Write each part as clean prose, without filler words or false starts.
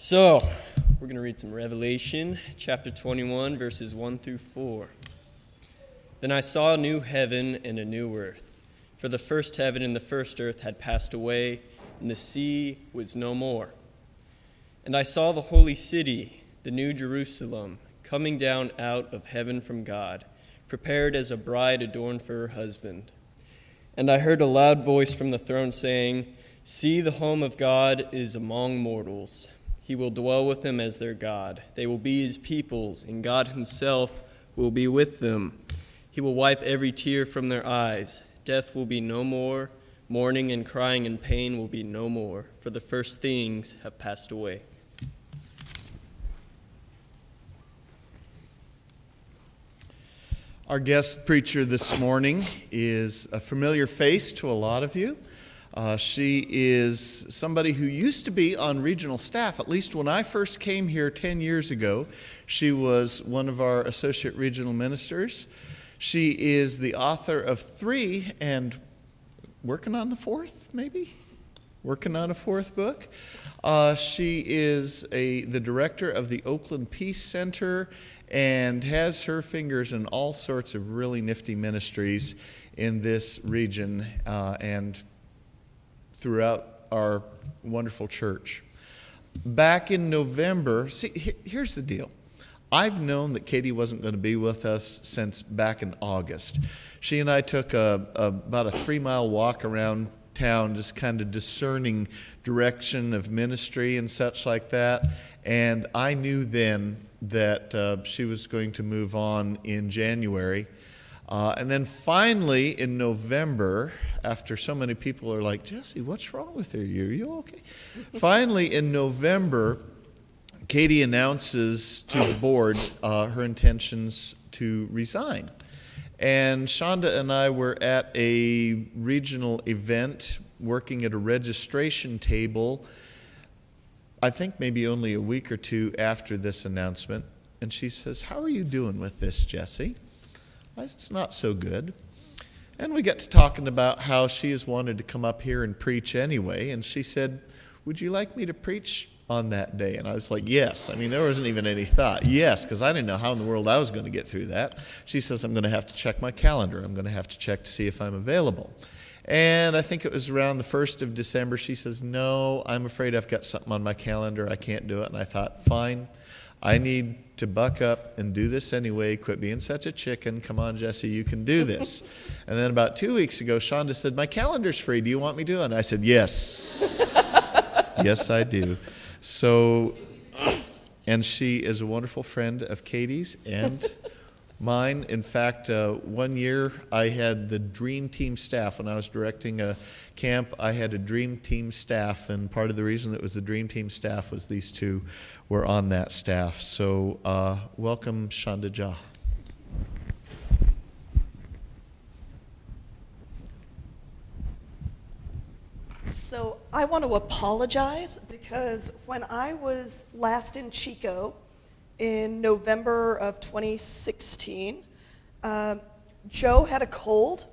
So, we're going to read some Revelation, chapter 21, verses 1 through 4. Then I saw a new heaven and a new earth, for the first heaven and the first earth had passed away, and the sea was no more. And I saw the holy city, the new Jerusalem, coming down out of heaven from God, prepared as a bride adorned for her husband. And I heard a loud voice from the throne saying, "See, the home of God is among mortals. He will dwell with them as their God. They will be his peoples, and God himself will be with them. He will wipe every tear from their eyes. Death will be no more. Mourning and crying and pain will be no more, for the first things have passed away." Our guest preacher this morning is a familiar face to a lot of you. She is somebody who used to be on regional staff. At least when I first came here 10 years ago, she was one of our associate regional ministers. She is the author of 3 and working on the 4th, maybe? Working on a 4th book. She is the director of the Oakland Peace Center and has her fingers in all sorts of really nifty ministries in this region and throughout our wonderful church. Back in November, here's the deal. I've known that Katy wasn't going to be with us since back in August. She and I took about a 3-mile walk around town, just kind of discerning direction of ministry and such like that. And I knew then that she was going to move on in January. And then finally in November, after so many people are like, "Jesse, what's wrong with her? Are you okay?" Finally in November, Katy announces to the board her intentions to resign. And Shonda and I were at a regional event working at a registration table, I think maybe only a week or 2 after this announcement. And she says, "How are you doing with this, Jesse?" I said, "It's not so good." And we got to talking about how she has wanted to come up here and preach anyway. And she said, "Would you like me to preach on that day?" And I was like, "Yes." I mean, there wasn't even any thought. Yes, because I didn't know how in the world I was going to get through that. She says, "I'm going to have to check my calendar. I'm going to have to check to see if I'm available." And I think it was around the 1st of December, she says, "No, I'm afraid I've got something on my calendar. I can't do it." And I thought, fine, I need to buck up and do this anyway. Quit being such a chicken. Come on, Jesse, you can do this. And then about 2 weeks ago, Shonda said, "My calendar's free. Do you want me to do it?" And I said, "Yes." Yes, I do. So, and she is a wonderful friend of Katy's and mine. In fact, 1 year I had the Dream Team staff. When I was directing a camp, I had a Dream Team staff, and part of the reason it was the Dream Team staff was these two were on that staff. So welcome, Sandhya Jha. So I want to apologize because when I was last in Chico in November of 2016, Joe had a cold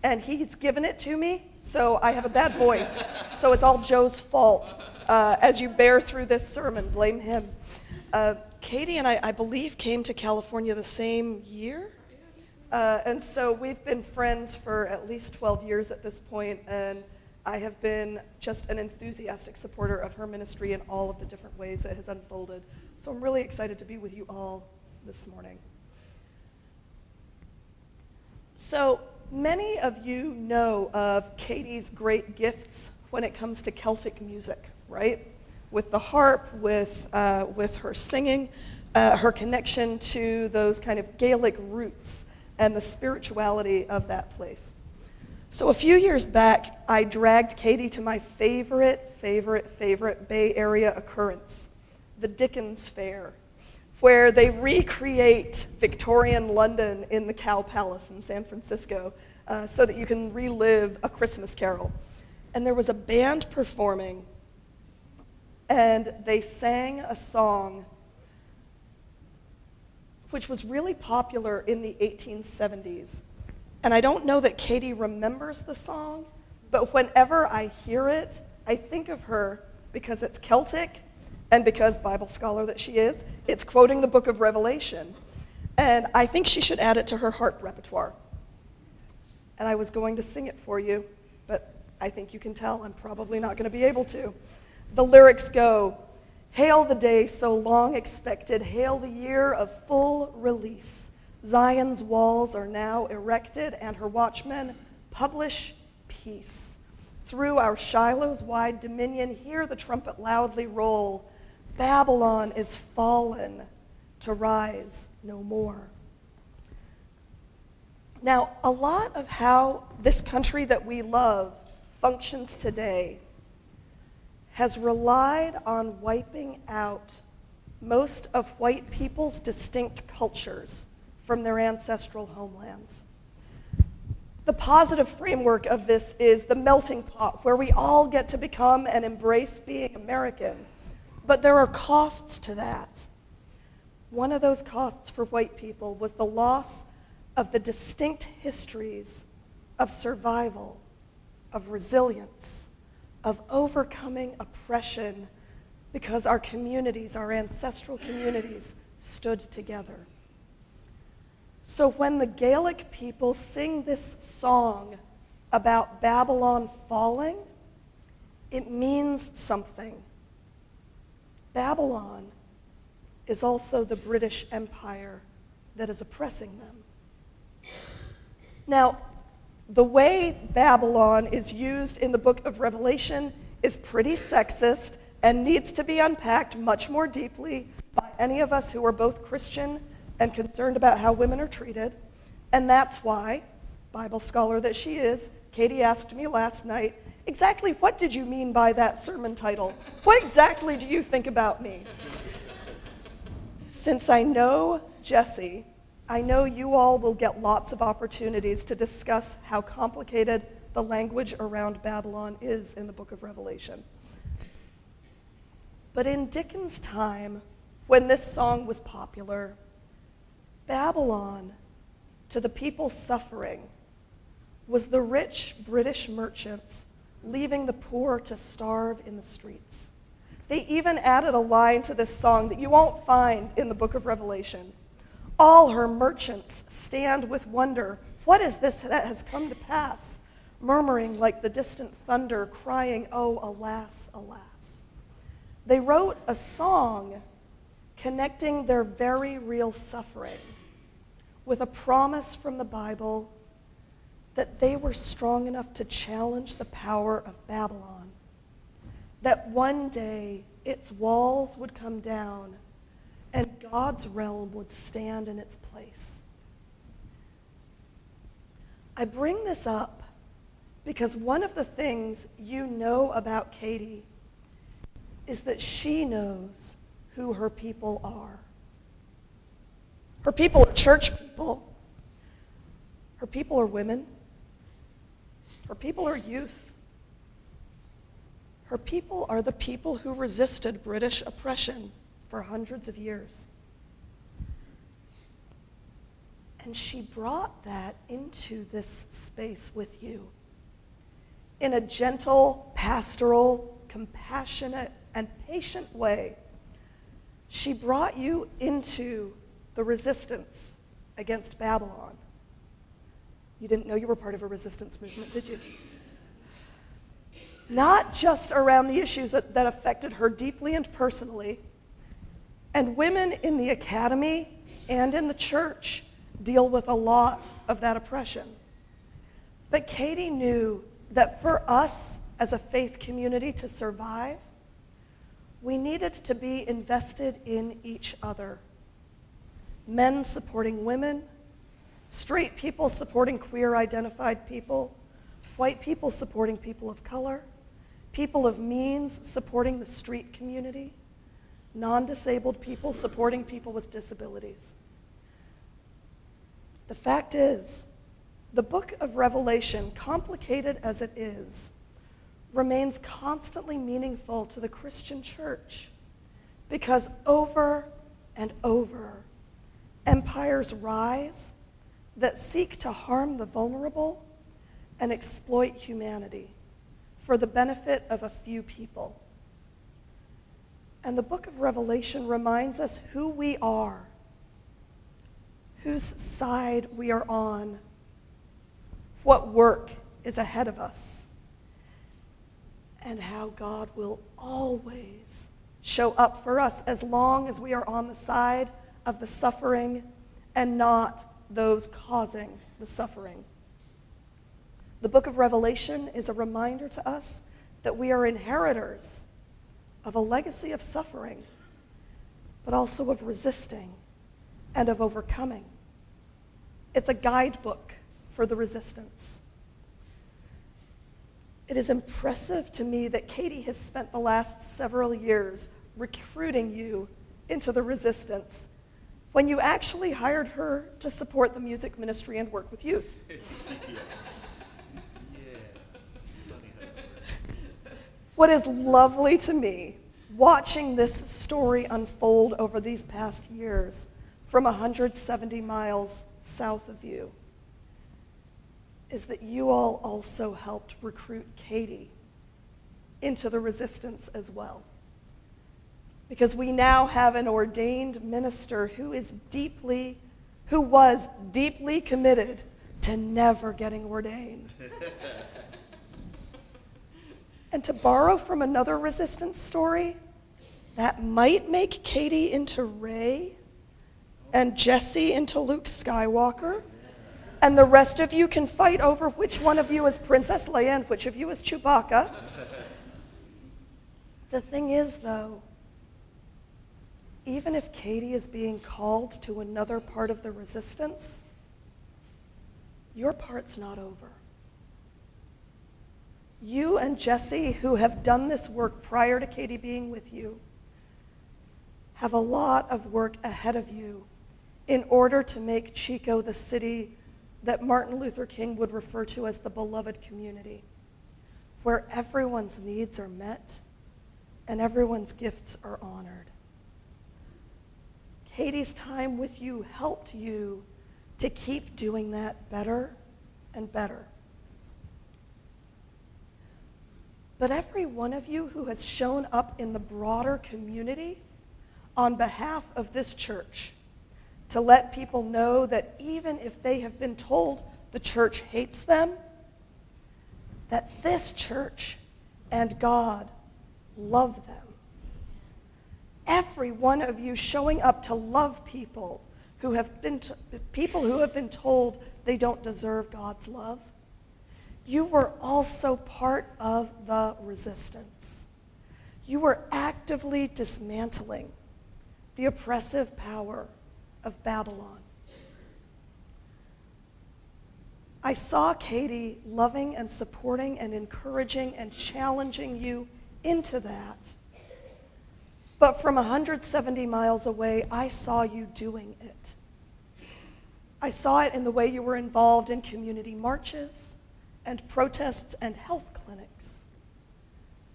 and he's given it to me, so I have a bad voice. So it's all Joe's fault. As you bear through this sermon, blame him. Katy and I believe, came to California the same year. And so we've been friends for at least 12 years at this point, and I have been just an enthusiastic supporter of her ministry in all of the different ways that has unfolded. So I'm really excited to be with you all this morning. So many of you know of Katy's great gifts when it comes to Celtic music, right? With the harp, with her singing, her connection to those kind of Gaelic roots and the spirituality of that place. So a few years back, I dragged Katy to my favorite Bay Area occurrence, the Dickens Fair, where they recreate Victorian London in the Cow Palace in San Francisco so that you can relive A Christmas Carol. And there was a band performing, and they sang a song which was really popular in the 1870s. And I don't know that Katy remembers the song, but whenever I hear it, I think of her because it's Celtic And because Bible scholar that she is, it's quoting the book of Revelation. And I think she should add it to her harp repertoire. And I was going to sing it for you, but I think you can tell I'm probably not going to be able to. The lyrics go, "Hail the day so long expected, hail the year of full release. Zion's walls are now erected, and her watchmen publish peace. Through our Shiloh's wide dominion, hear the trumpet loudly roll. Babylon is fallen, to rise no more." Now, a lot of how this country that we love functions today has relied on wiping out most of white people's distinct cultures from their ancestral homelands. The positive framework of this is the melting pot, where we all get to become and embrace being American. But there are costs to that. One of those costs for white people was the loss of the distinct histories of survival, of resilience, of overcoming oppression, because our communities, our ancestral communities, stood together. So when the Gaelic people sing this song about Babylon falling, it means something. Babylon is also the British Empire that is oppressing them. Now, the way Babylon is used in the book of Revelation is pretty sexist and needs to be unpacked much more deeply by any of us who are both Christian and concerned about how women are treated. And that's why, Bible scholar that she is, Katy asked me last night, exactly what did you mean by that sermon title? What exactly do you think about me? Since I know Jesse, I know you all will get lots of opportunities to discuss how complicated the language around Babylon is in the book of Revelation. But in Dickens' time, when this song was popular, Babylon, to the people suffering, was the rich British merchants leaving the poor to starve in the streets. They even added a line to this song that you won't find in the book of Revelation. "All her merchants stand with wonder. What is this that has come to pass? Murmuring like the distant thunder, crying, oh, alas, alas." They wrote a song connecting their very real suffering with a promise from the Bible that they were strong enough to challenge the power of Babylon, that one day its walls would come down and God's realm would stand in its place. I bring this up because one of the things you know about Katy is that she knows who her people are. Her people are church people. Her people are women. Her people are youth. Her people are the people who resisted British oppression for hundreds of years. And she brought that into this space with you in a gentle, pastoral, compassionate, and patient way. She brought you into the resistance against Babylon. You didn't know you were part of a resistance movement, did you? Not just around the issues that affected her deeply and personally. And women in the academy and in the church deal with a lot of that oppression. But Katy knew that for us as a faith community to survive, we needed to be invested in each other. Men supporting women, straight people supporting queer-identified people, white people supporting people of color, people of means supporting the street community, non-disabled people supporting people with disabilities. The fact is, the book of Revelation, complicated as it is, remains constantly meaningful to the Christian church because over and over, empires rise that seek to harm the vulnerable and exploit humanity for the benefit of a few people. And the book of Revelation reminds us who we are, whose side we are on, what work is ahead of us, and how God will always show up for us as long as we are on the side of the suffering and not those causing the suffering. The book of Revelation is a reminder to us that we are inheritors of a legacy of suffering, but also of resisting and of overcoming. It's a guidebook for the resistance. It is impressive to me that Katy has spent the last several years recruiting you into the resistance when you actually hired her to support the music ministry and work with youth. What is lovely to me, watching this story unfold over these past years from 170 miles south of you, is that you all also helped recruit Katy into the resistance as well. Because we now have an ordained minister who was deeply committed to never getting ordained. And to borrow from another resistance story, that might make Katy into Rey and Jesse into Luke Skywalker, and the rest of you can fight over which one of you is Princess Leia and which of you is Chewbacca. The thing is, though, even if Katy is being called to another part of the resistance, your part's not over. You and Jesse, who have done this work prior to Katy being with you, have a lot of work ahead of you in order to make Chico the city that Martin Luther King would refer to as the beloved community, where everyone's needs are met and everyone's gifts are honored. Katy's time with you helped you to keep doing that better and better. But every one of you who has shown up in the broader community on behalf of this church to let people know that even if they have been told the church hates them, that this church and God love them. Every one of you showing up to love people who have been told they don't deserve God's love. You were also part of the resistance. You were actively dismantling the oppressive power of Babylon. I saw Katy loving and supporting and encouraging and challenging you into that. But from 170 miles away, I saw you doing it. I saw it in the way you were involved in community marches and protests and health clinics.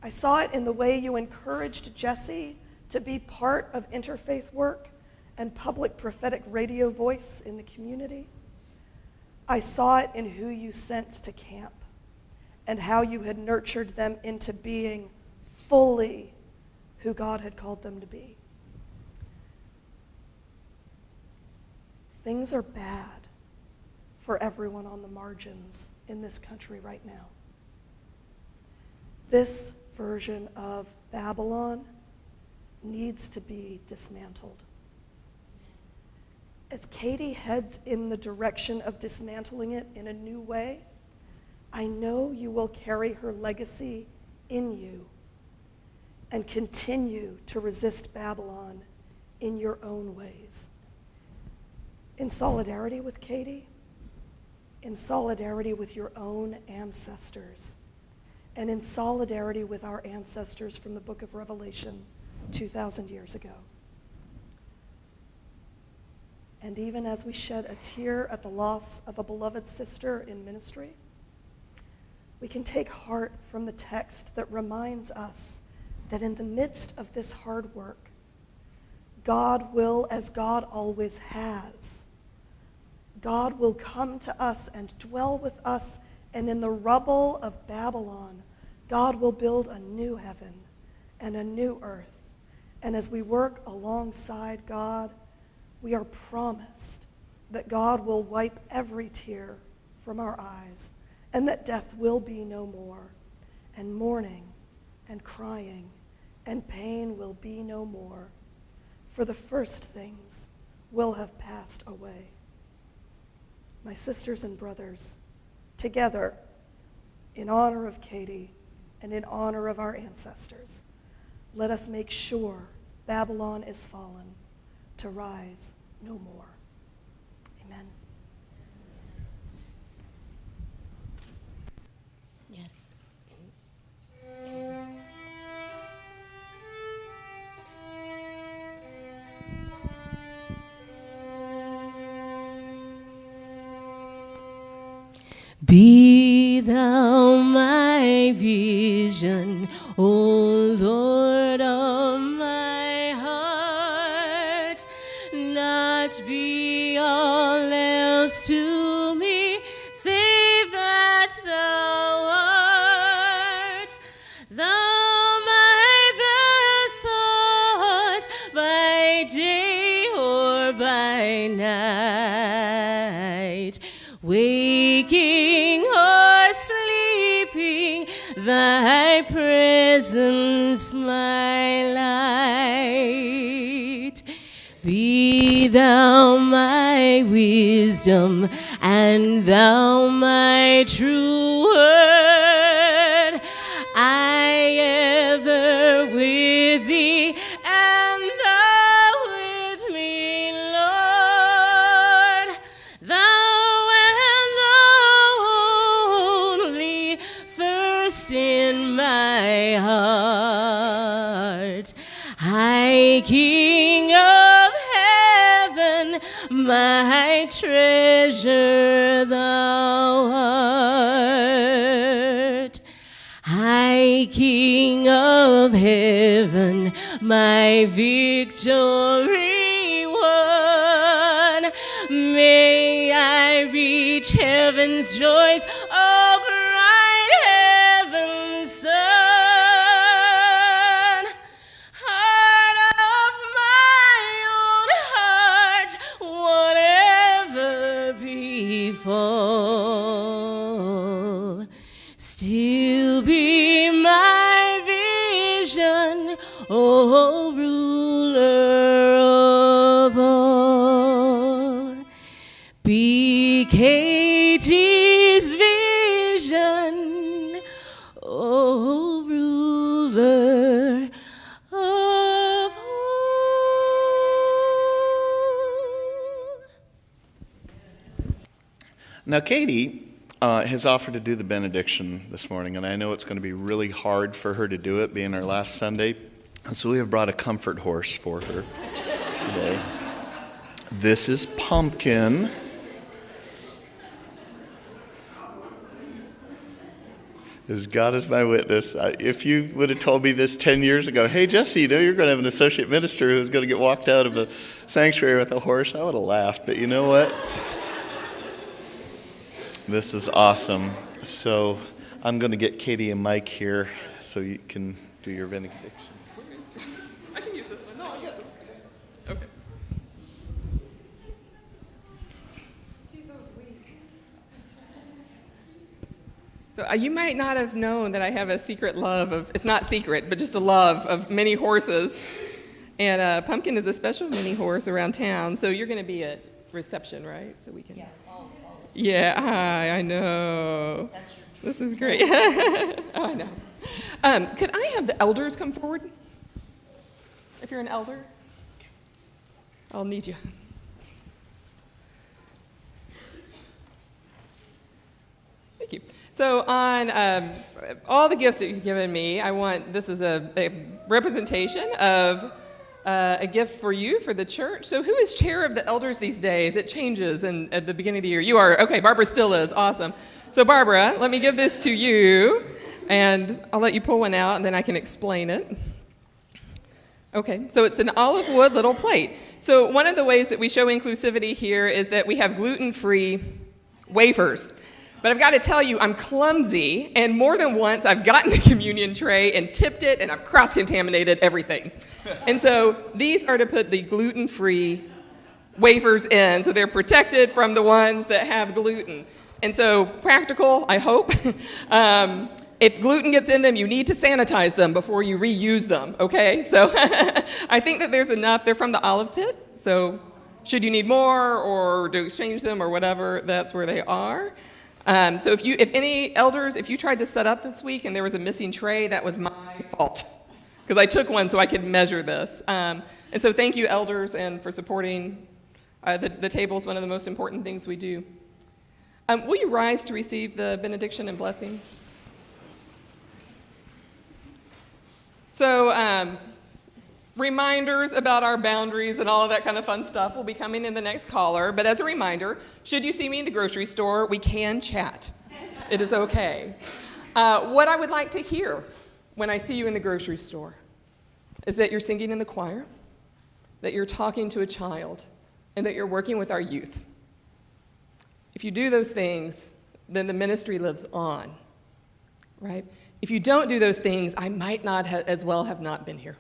I saw it in the way you encouraged Jesse to be part of interfaith work and public prophetic radio voice in the community. I saw it in who you sent to camp and how you had nurtured them into being fully who God had called them to be. Things are bad for everyone on the margins in this country right now. This version of Babylon needs to be dismantled. As Katy heads in the direction of dismantling it in a new way, I know you will carry her legacy in you and continue to resist Babylon in your own ways. In solidarity with Katy, in solidarity with your own ancestors, and in solidarity with our ancestors from the book of Revelation 2,000 years ago. And even as we shed a tear at the loss of a beloved sister in ministry, we can take heart from the text that reminds us that in the midst of this hard work, God will, as God always has, God will come to us and dwell with us, and in the rubble of Babylon, God will build a new heaven and a new earth, And as we work alongside God, we are promised that God will wipe every tear from our eyes, and that death will be no more, and mourning and crying and pain will be no more, for the first things will have passed away. My sisters and brothers, together, in honor of Katy and in honor of our ancestors, let us make sure Babylon is fallen, to rise no more. Amen. Yes. Be thou my vision, O Lord of my heart, not be all else to me, save that thou art. Thou my best thought, by day or by night, waking or sleeping, thy presence my light. Be thou my wisdom, and thou my true word. I ever with thee, and thou with me, Lord. Thou and thou only, first in my heart. High King of heaven, my treasure thou art. High King of heaven, my victory won. May I reach heaven's joys, oh bright heaven's sun. Heart of my own heart, whatever befall, still be my vision, O ruler of all. Be Katy's vision, O ruler of all. Now, Katy has offered to do the benediction this morning, and I know it's going to be really hard for her to do it, being our last Sunday. And so we have brought a comfort horse for her today. This is Pumpkin. As God is my witness, if you would have told me this 10 years ago, hey, Jesse, you know you're going to have an associate minister who's going to get walked out of a sanctuary with a horse, I would have laughed. But you know what? This is awesome. So I'm going to get Katy and Mike here so you can do your benediction. I can use this one. No, I'll use it. Okay. So you might not have known that I have a secret love of, it's not secret, but just a love of mini horses. And Pumpkin is a special mini horse around town. So you're going to be at reception, right? So we can. Yeah, all yeah, hi, I know. That's your truth. This is great. Oh, I know. Could I have the elders come forward? If you're an elder, I'll need you. Thank you. So on all the gifts that you've given me, this is a representation of a gift for you, for the church. So who is chair of the elders these days? It changes at the beginning of the year. You are. Okay, Barbara still is. Awesome. So Barbara, let me give this to you, and I'll let you pull one out, and then I can explain it. Okay, so it's an olive wood little plate. So one of the ways that we show inclusivity here is that we have gluten-free wafers. But I've got to tell you, I'm clumsy, and more than once I've gotten the communion tray and tipped it, and I've cross-contaminated everything. And so these are to put the gluten-free wafers in, so they're protected from the ones that have gluten. And so practical, I hope. If gluten gets in them, you need to sanitize them before you reuse them, okay? So I think that there's enough. They're from the Olive Pit, so should you need more or to exchange them or whatever, that's where they are. So if any elders, if you tried to set up this week and there was a missing tray, that was my fault, because I took one so I could measure this. And so thank you, elders, and for supporting the table is one of the most important things we do. Will you rise to receive the benediction and blessing? So reminders about our boundaries and all of that kind of fun stuff will be coming in the next caller. But as a reminder, should you see me in the grocery store, we can chat. It is okay. What I would like to hear when I see you in the grocery store is that you're singing in the choir, that you're talking to a child, and that you're working with our youth. If you do those things, then the ministry lives on, right? If you don't do those things, I might not as well have not been here.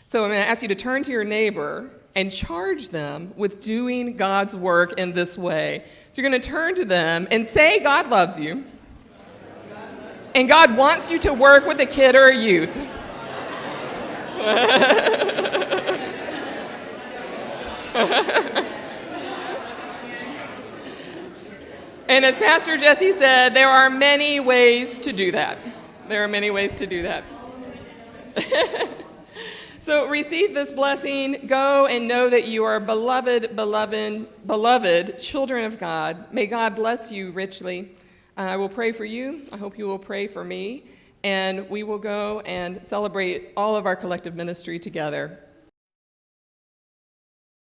So I'm going to ask you to turn to your neighbor and charge them with doing God's work in this way. So you're going to turn to them and say God loves you, and God wants you to work with a kid or a youth. And as Pastor Jesse said, there are many ways to do that. There are many ways to do that. So receive this blessing. Go and know that you are beloved, beloved, beloved children of God. May God bless you richly. I will pray for you. I hope you will pray for me. And we will go and celebrate all of our collective ministry together.